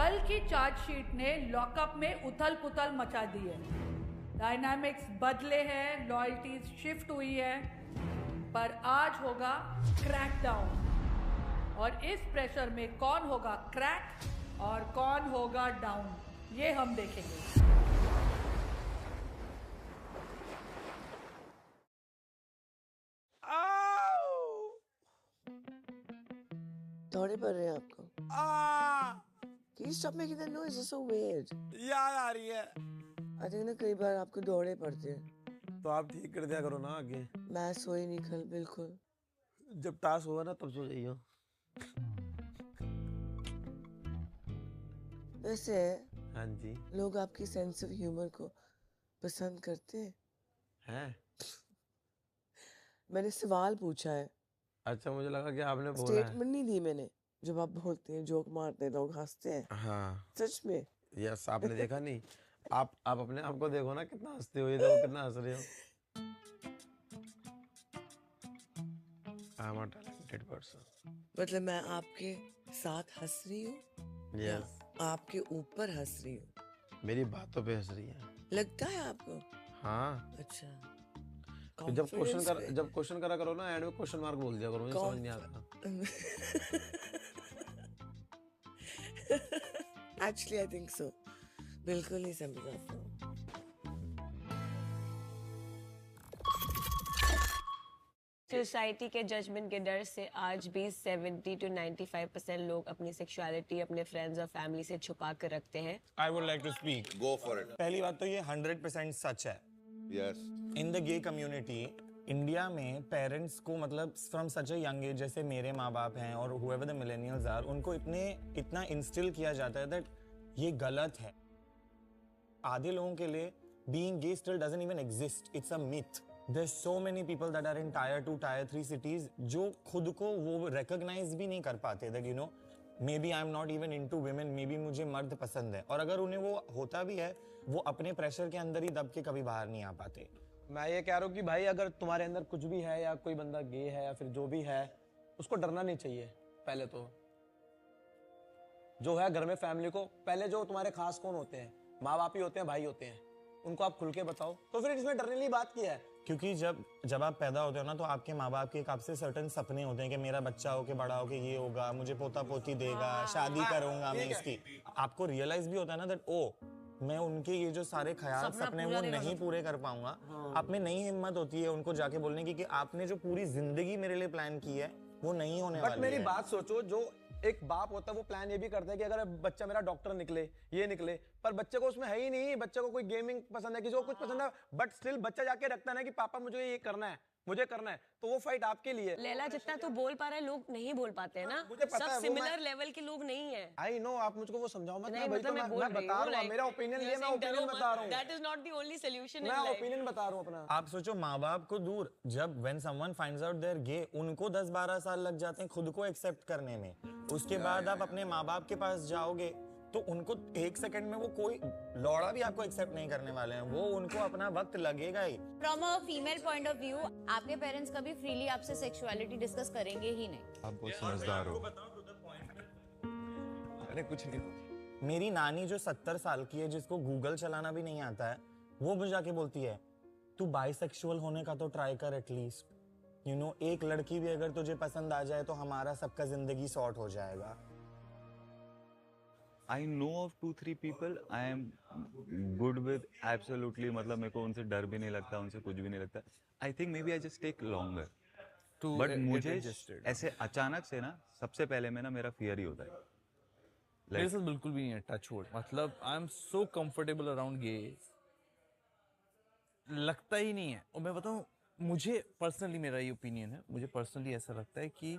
कल की चार्जशीट ने लॉकअप में उथल पुथल मचा दी है। डायनामिक्स बदले हैं, लॉयल्टीज शिफ्ट हुई है, पर आज होगा क्रैकडाउन। और इस प्रेशर में कौन होगा क्रैक और कौन होगा डाउन, ये हम देखेंगे। दौड़े पड़ रहे हैं आपको? Can you stop making that noise? It's so weird. याद आ रही है। I think ना कई बार आपको दौड़े पड़ते हैं। तो आप ठीक कर दिया करो ना आगे। मैं सोई नहीं कल बिल्कुल। जब टास्क होगा ना तब सो जाइयो। वैसे हाँ जी। लोग आपकी सेंस ऑफ ह्यूमर को पसंद करते हैं? हैं? मैंने सवाल पूछा है। अच्छा, मुझे लगा कि आपने बोला है। स्टेटमेंट नहीं दी मैंने। जब आप बोलते हैं, जोक मारते हैं, लोग हंसते हैं। हाँ। सच में? यस, आपने देखा नहीं? आप अपने आप को देखो ना, कितना हंसते हो, ये देखो कितना हंस रहे हो। I'm a talented person. मतलब मैं आपके साथ हंस रही हूँ? यस। आपके ऊपर हंस रही हूँ? मेरी बातों पे हंस रही है। लगता है आपको? हाँ। अच्छा। तो जब क्वेश्चन करा करो ना, एंड में क्वेश्चन मार्क बोल दिया करो, मुझे समझ नहीं आता। Actually, I think so. बिल्कुल नहीं समझ आता हूँ। सोसाइटी के जजमेंट के डर से आज भी 70 to 95% लोग अपनी सेक्सुअलिटी अपने फ्रेंड्स और फैमिली से छुपा कर रखते हैं। I would like to speak. Go for it. पहली बात तो ये 100% सच है। Yes. In the gay community, India में पेरेंट्स को मतलब from such a young age, जैसे मेरे माँ बाप हैं और whoever the millennials are, उनको इतना इंस्टिल किया जाता है दैट ये गलत है। आधे लोगों के लिए being gay still doesn't even exist. It's a myth. There's so many people that are in tier 2, tier 3 cities जो खुद को वो recognize भी नहीं कर पाते that you know maybe I'm not even into women, maybe मुझे मर्द पसंद है, और अगर उन्हें वो होता भी है वो अपने प्रेशर के अंदर ही दब के कभी बाहर नहीं आ पाते। मैं ये कह रहा हूँ कि भाई अगर तुम्हारे अंदर कुछ भी है या कोई बंदा गे है या फिर जो भी है, उसको डरना नहीं चाहिए। पहले तो जो है घर में फैमिली को, पहले जो तुम्हारे खास कौन होते हैं, माँ बाप ही होते हैं, भाई होते हैं, उनको आप खुल के बताओ, तो फिर इसमें डरने की बात क्या है? क्योंकि जब आप पैदा होते हो ना, तो आपके माँ बाप के एक आपसे सर्टेन सपने होते हैं कि मेरा बच्चा होके बड़ा होके ये होगा, मुझे पोता पोती देगा, शादी करूंगा मैं इसकी। आपको रियलाइज भी होता है ना दैट ओ मैं उनके ये जो सारे ख्याल सपने वो नहीं पूरे कर पाऊंगा। आप में नई हिम्मत होती है उनको जाके बोलने की कि आपने जो पूरी जिंदगी मेरे लिए प्लान की है वो नहीं होने वाली है। बट मेरी बात सोचो, जो एक बाप होता है वो प्लान ये भी करता है कि अगर बच्चा मेरा डॉक्टर निकले, ये निकले, पर बच्चे को उसमें है ही नहीं। बच्चे को कोई गेमिंग पसंद है, किसी को कुछ पसंद है, बट स्टिल बच्चा जाके रखता है ना कि पापा मुझे ये करना है, मुझे करना है, तो वो फाइट आपके लिए। लैला जितना तू बोल पा रहा है लोग नहीं बोल पाते हैं ना, मुझे पता है, सब सिमिलर लेवल के लोग नहीं है। आई नो, आप मुझको वो समझाओ मत। नहीं, मैं मतलब मैं बता रहा हूँ मेरा ओपिनियन, ये मैं ओपिनियन बता रहा हूँ। That is not the only solution in मैं life. ओपिनियन बता रहा हूँ अपना। आप सोचो माँ बाप को दूर, जब when someone finds out they're gay, उनको 10-12 साल लग जाते हैं खुद को एक्सेप्ट करने में। उसके बाद आप अपने माँ बाप के पास जाओगे तो उनको एक सेकंड में वो कोई लौड़ा भी आपको एक्सेप्ट नहीं करने वाले हैं, वो उनको अपना वक्त लगेगा ही। From a female point of view, आपके पेरेंट्स कभी फ्रीली आपसे सेक्सुअलिटी डिस्कस करेंगे ही नहीं। आप बहुत समझदार हो। अरे कुछ नहीं। मेरी नानी जो 70 साल की है, जिसको गूगल चलाना भी नहीं आता है, वो मुझे जाके बोलती है तू बाइसेक्सुअल होने का तो ट्राई कर एटलीस्ट। यू नो, एक लड़की भी अगर तुझे पसंद आ जाए तो हमारा सबका जिंदगी सॉर्ट हो जाएगा। I know of 2-3 people I am good with absolutely, मतलब मेरे को उनसे डर भी नहीं लगता, उनसे कुछ भी नहीं लगता। I think maybe I just take longer. But मुझे ऐसे अचानक से ना सबसे पहले में ना मेरा फियर ही होता है। मेरे साथ बिल्कुल भी नहीं है, टच वुड। मतलब I am so comfortable around gay, लगता ही नहीं है। और मैं बताऊं, मुझे पर्सनली, मेरा ये ओपिनियन है, मुझे पर्सनली ऐसा लगता है कि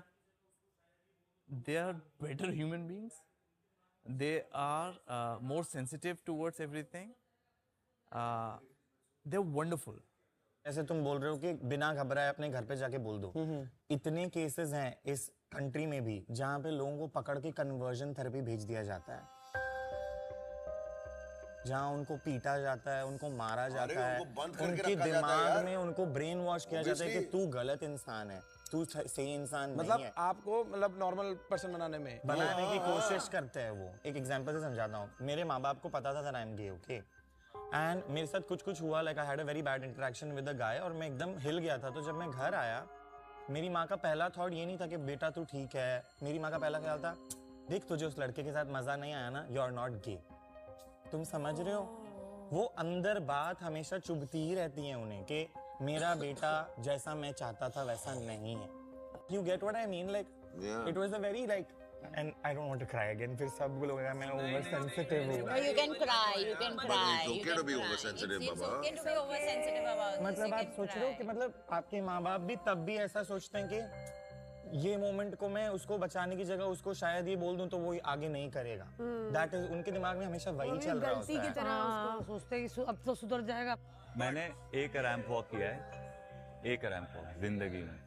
they are better human beings, they are more sensitive towards everything, they're wonderful. ऐसे तुम बोल रहे हो कि बिना घबराए अपने घर पे जाके बोल दो। इतने केसेस हैं इस कंट्री में भी जहां पे लोगों को पकड़ के कन्वर्जन थेरेपी भेज दिया जाता है, जहां उनको पीटा जाता है, उनको मारा जाता है, उनके दिमाग में उनको ब्रेन वॉश किया जाता है कि तू गलत इंसान है। तू सही इंसान नहीं मतलब है। आपको मतलब नॉर्मल पर्सन बनाने में बनाने की कोशिश करते हैं वो। एक एग्जांपल से समझाता हूँ, मेरे माँ बाप को पता था that I'm gay, okay? And मेरे साथ कुछ हुआ, like I had a very bad interaction with a guy, और मैं एकदम हिल गया था। तो जब मैं घर आया, मेरी माँ का पहला थॉट ये नहीं था कि बेटा तू ठीक है। मेरी माँ का पहला ख्याल था, देख तुझे उस लड़के के साथ मजा नहीं आया ना, यू आर नॉट गे। तुम समझ रहे हो? वो अंदर बात हमेशा चुभती ही रहती है उन्हें कि मेरा बेटा जैसा मैं चाहता था वैसा नहीं है। You get what I mean? Like it was a very like, and I don't want to cry again. फिर सब लोग मैं ओवर सेंसिटिव हूं। No, you can cry, you can cry. it's okay you to can be cry. oversensitive, It's Baba. okay to be oversensitive about this. मतलब You आप can सोच रहे हो कि cry. मतलब आपके माँ बाप भी तब भी ऐसा सोचते हैं कि ये मोमेंट को मैं उसको बचाने की जगह उसको शायद ये बोल दूं तो वो आगे नहीं करेगा। दैट इज उनके दिमाग में हमेशा वही चल रहा गलती की होता है। तरह उसको सोचते हैं कि अब तो सुधर जाएगा। मैंने एक रैंप वॉक किया है, एक रैंप वॉक जिंदगी में,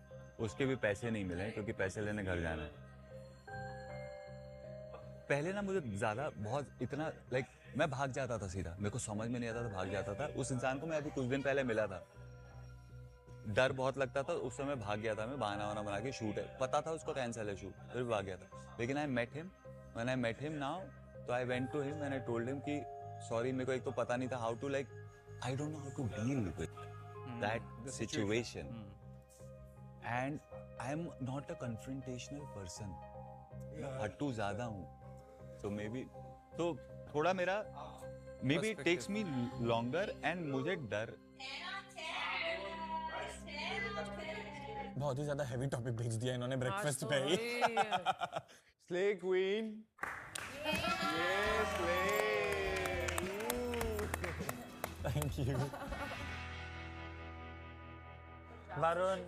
उसके भी पैसे नहीं मिले क्योंकि पैसे लेने घर जाना है। पहले ना मुझे ज्यादा बहुत इतना लाइक मैं भाग जाता था सीधा, मेरे को समझ में नहीं आता था, भाग जाता था। उस इंसान को मैं अभी कुछ दिन पहले मिला था, डर बहुत लगता था उस समय, भाग गया था मैं, बहाना वाना बना के। शूट है, पता था उसको कैंसिल है शूट, फिर भी भाग गया था। लेकिन I met him, when I met him now, तो I went to him and I told him कि सॉरी, मेरे को एक तो पता नहीं था how to like, I don't know how to deal with that situation, and I am not a confrontational person, हट्टू ज्यादा हूँ। तो मे बी तो थोड़ा मेरा maybe it takes me longer, and मुझे डर। बहुत ही ज्यादा हैवी टॉपिक भेज दिया इन्होंने ब्रेकफास्ट पे ही। Slay queen. Thank you Varun,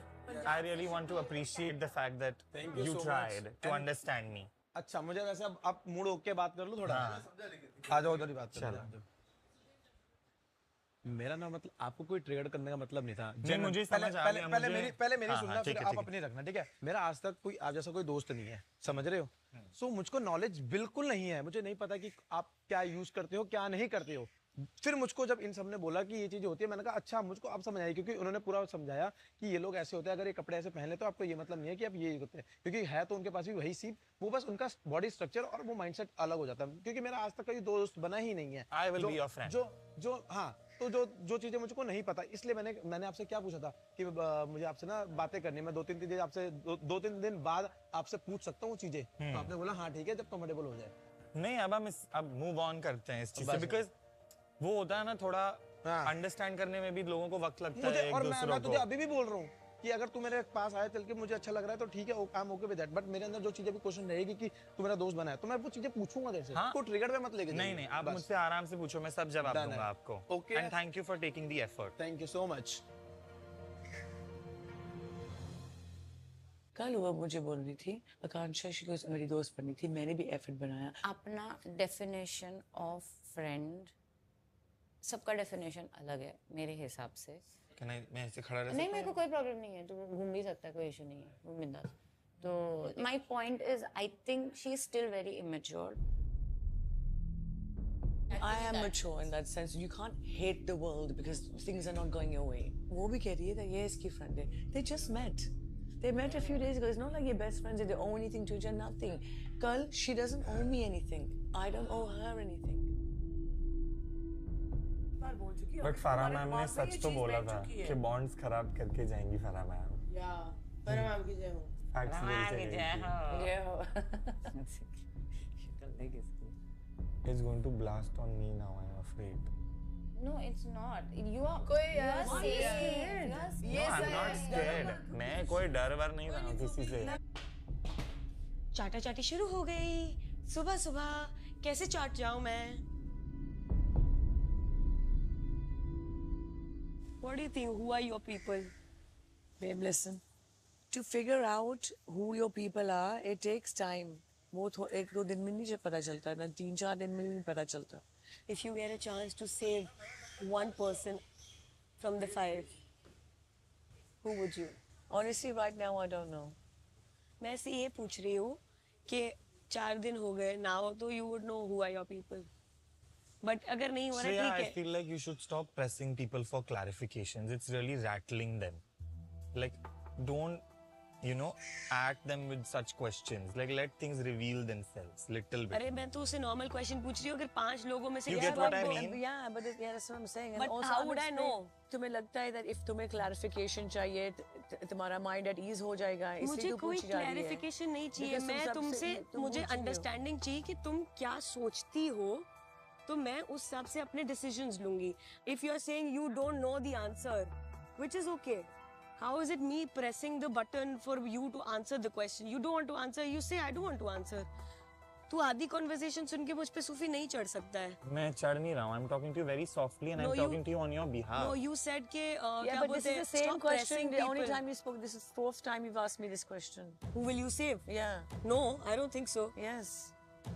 I really want to appreciate the fact that Thank you you so tried much. to understand me. अच्छा, मुझे वैसे अब आप मूड होके बात कर लो थोड़ा। आ जाओ उधर ही बात कर लो। मेरा ना मतलब आपको कोई ट्रिगर करने का मतलब नहीं था। नहीं, मुझे समझ आ गया, पहले मुझे- मेरी हाँ, सुनना, हाँ, फिर ठीक है, आप ठीक है। अपनी रखना, ठीक है? मेरा आज तक कोई आप जैसा कोई दोस्त नहीं है, समझ रहे हो? सो मुझको नॉलेज बिल्कुल नहीं है, मुझे नहीं पता कि आप क्या यूज करते हो क्या नहीं करते हो। फिर मुझको जब इन सब ने बोला कि ये चीजें होती है, मैंने कहा अच्छा, मुझको अब समझ आई, क्योंकि उन्होंने पूरा समझाया कि ये लोग ऐसे होते हैं, अगर ये कपड़े ऐसे पहन ले तो आपको ये मतलब नहीं है कि आप ये होते हैं, क्योंकि है तो उनके पास भी वही सीप, वो बस उनका बॉडी स्ट्रक्चर और वो माइंडसेट अलग हो जाता है। क्योंकि मेरा आज तक कभी दोस्त बना ही नहीं है। I will be your friend. जो हाँ, तो जो चीजें मुझको नहीं पता, इसलिए मैंने आपसे क्या पूछा था कि मुझे आपसे ना बातें करनी है, मैं 2-3 दिन आपसे 2-3 दिन बाद आपसे पूछ सकता हूँ चीजें। तो आपने बोला हाँ ठीक है, जब कंफर्टेबल हो जाए। नहीं, अब हम अब मूव ऑन करते हैं इस चीज से, बिकॉज वो होता है ना थोड़ा अंडरस्टैंड करने में भी लोगों को वक्त लगता है एक और दूसरों मैं को। तुझे अभी भी बोल रहा हूँ कि अगर तू मेरे पास आया चल के, मुझे अच्छा लग रहा है तो ठीक है, I am okay with that, but मेरे अंदर जो चीजें भी क्वेश्चन रहेगी कि तू मेरा दोस्त बना है, तो मैं वो चीजें पूछूंगा तेरे से। हाँ? को ट्रिगर पे मत लेके नहीं नहीं, आप मुझसे आराम से पूछो, मैं सब जवाब दूंगा आपको। Okay, and thank you for taking the effort. Thank you so much. कल वो मुझे बोल रही थी आकांक्षा को मेरी दोस्त बननी थी, मैंने भी एफर्ट बनाया। अपना डेफिनेशन ऑफ फ्रेंड, सबका डेफिनेशन अलग है मेरे हिसाब से। मैं ऐसे खड़ा रह नहीं, सकता मेरे को कोई प्रॉब्लम नहीं है, तो घूम भी सकता है, कोई इशू नहीं है, वो बिंदास। तो my point is, I think she is still very immature. I am mature in that sense. You can't hate the world because things are not going your way. वो भी कह रही है that ये इसकी friend है. They just met. They met a few days ago. It's not like you're best friends and they owe anything to each other. Nothing. Kal, she doesn't owe me anything. I don't owe her anything. But Farah ma'am ने सच तो बोला था कि bonds खराब करके जाएंगी Farah ma'am. या Farah ma'am की जय हो। फैक्ट्स बोलते हैं। जय हो। शक्ल देख इसकी। It's going to blast on me now, I'm afraid. No, it's not. You are कोई safe. No, I'm not scared. मैं कोई डर वर नहीं रहा हूँ किसी से। चाटा चाटी शुरू हो गई। सुबह सुबह कैसे चाट जाऊं मैं? What do you think? Who are your people? Babe, listen. To figure out who your people are, it takes time. वो 1-2 दिन में नहीं पता चलता, ना 3-4 दिन में नहीं पता चलता. If you get a chance to save one person from the fire, who would you? Honestly, right now I don't know. मैं से ये पूछ रही हूँ कि 4 दिन हो गए now, तो you would know who are your people. But अगर नहीं हो रहा Shreya, ठीक I है. feel like you should stop pressing people for clarifications. It's really rattling them. Like, don't you know, at them with such questions. Like, let things reveal themselves little bit. अरे मैं तो उसे normal question पूछ रही हूँ, अगर 5 लोगों में से You किसी get को what I आपको- mean? Yeah, but yeah, that's what I'm saying. And But also how would I know? तुम्हें लगता है that if तुम्हें clarification चाहिए, तुम्हारा mind at ease हो जाएगा, इसलिए मुझे तू कोई पूछी जा रही है। क्लैरिफिकेशन नहीं चाहिए, Because तुम मैं सबसे- तुमसे तुम मुझे पूछ रही हो। अंडरस्टैंडिंग चाहिए कि तुम क्या सोचती हो, तो मैं उस हिसाब से अपने डिसीजंस लूंगी. If you are saying you don't know the answer, which is okay. How is it me pressing the button for you to answer the question? You don't want to answer, you say I don't want to answer. तू आधी conversation सुन के मुझ पे सूफी नहीं चढ़ सकता है. मैं चढ़ नहीं रहा हूँ. I'm talking to you very softly and No, I'm you- talking to you on your behalf. No, you said के Yeah, क्या but this बोलते is हैं, the same stop question. pressing The only people. time you spoke, this is the 4th time you've asked me this question. Who will you save? Yeah. No, I don't think so. Yes.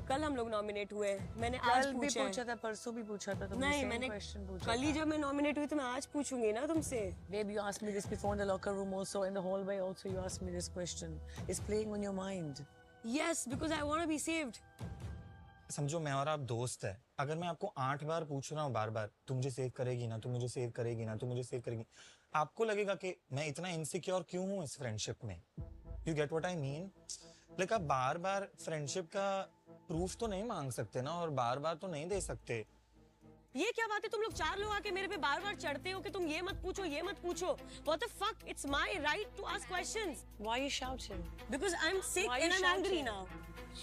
कल हम लोग nominate हुए, मैंने आज कल भी पूछा है. पूछा था, परसों भी पूछा था, तुमने नहीं, same मैंने question पूछा कल ही था. जब मैं नॉमिनेट हुई तो मैं आज पूछूंगी ना तुमसे. Babe, you asked me this before in the locker room also, in the hallway also you asked me this question. It's playing on your mind. Yes, because I want to be saved. समझो मैं और आप दोस्त है. अगर मैं आपको 8 बार पूछ रहा हूँ बार-बार, तुम मुझे सेव करेगी ना, तुम मुझे सेव करेगी ना, तुम मुझे सेव करेगी, आपको लगेगा कि मैं इतना इनसिक्योर क्यों हूँ इस फ्रेंडशिप में. You get what I mean? Like आप बार-बार फ्रेंडशिप का प्रूफ तो नहीं मांग सकते ना, और बार-बार तो नहीं दे सकते. ये क्या बात है, तुम लोग 4 लोग आके मेरे पे बार-बार चढ़ते हो कि तुम ये मत पूछो, ये मत पूछो. What the fuck? It's my right to ask questions. Why are you shouting? Because I'm sick Why are and you I'm angry shouting? now.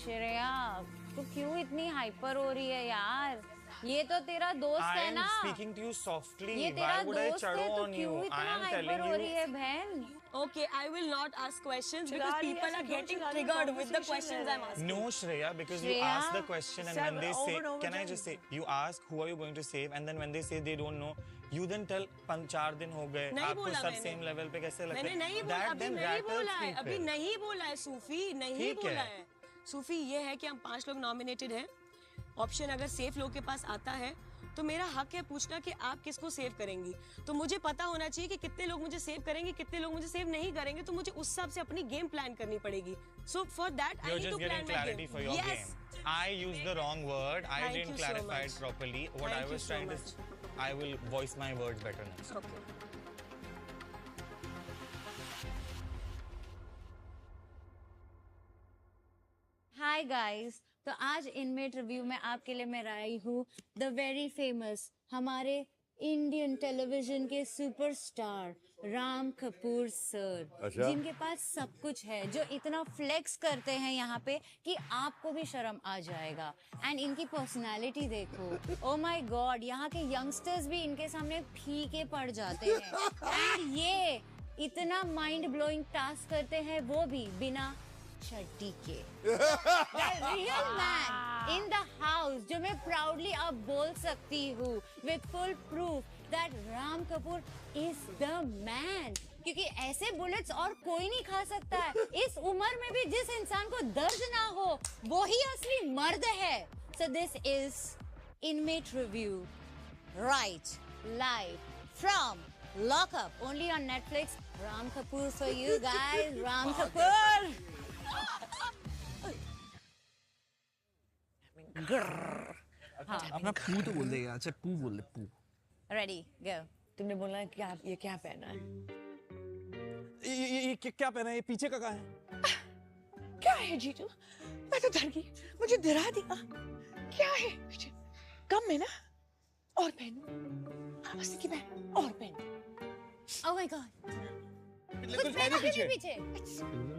Shreya, तू क्यों इतनी हाइपर हो रही है यार? ये तो तेरा दोस्त I है am ना? speaking to you softly. ये Why तेरा would I दोस्त चढ़ो है, तो on you? क्यों I इतना am हाइपर telling हो रही you. है बहन? Okay, I will not ask questions because चिढ़ा रही है, people are ऐसे क्यों getting चिढ़ा रही है? triggered with the Conversation questions है. I'm asking. No, Shreya, because you Shreya, ask the question and when they over say, and over can I again. just say, you ask who are you going to save, and then when they say they don't know, you then tell 4 दिन हो गए, नहीं आपको बोला सब मैंने. Same level पे कैसे लगता मैंने है? नहीं बोला, That अभी then नहीं rattles बोला है, अभी people. नहीं बोला है सूफी, नहीं ठीक बोला है. है. सूफी ये है कि हम 5 लोग नॉमिनेटेड हैं. ऑप्शन अगर सेफ लोग के पास आता है तो मेरा हक है पूछना कि आप किसको सेव करेंगी. तो मुझे पता होना चाहिए कि कितने लोग मुझे सेव करेंगे, कितने लोग मुझे सेव नहीं करेंगे, तो मुझे उस हिसाब से अपनी गेम प्लान करनी पड़ेगी. So for that I You're need just to plan getting my clarity game. for your Yes. game. I used the wrong word. I Thank didn't you so clarify much. it properly. What Thank I you was so trying to, I will voice my words better next. Okay. Hi guys, तो आज inmate review में आपके लिए मैं आई हूँ the very famous हमारे Indian television के superstar Ram Kapoor sir, जिनके पास सब कुछ है, जो इतना फ्लेक्स करते हैं यहाँ पे कि आपको भी शर्म आ जाएगा. एंड इनकी पर्सनालिटी देखो, ओ माय गॉड, यहाँ के यंगस्टर्स भी इनके सामने फीके पड़ जाते हैं. एंड ये इतना माइंड ब्लोइंग टास्क करते हैं, वो भी बिना चड्डी के. Real man in the house, जो मैं प्राउडली अब बोल सकती हूँ with full proof that Ram Kapoor is the man. क्योंकि ऐसे बुलेट्स और कोई नहीं खा सकता है. इस उम्र में भी जिस इंसान को दर्द ना हो, वो ही असली मर्द है. So this is inmate review right live from lockup, only on Netflix. Ram Kapoor for you guys. Ram Kapoor. अपना पू तो बोल देगा. अच्छा पू बोल दे, पू. Ready, go. तुमने बोला क्या, ये क्या पहना है? ये क्या पहना है? ये पीछे का कहाँ है? क्या है जीतू? मैं तो डर गई, मुझे डरा दिया. क्या है? कम है ना? और पहनो. हाँ बस कि मैं और पहनो. Oh my God. कुछ है नहीं पीछे. पीछे.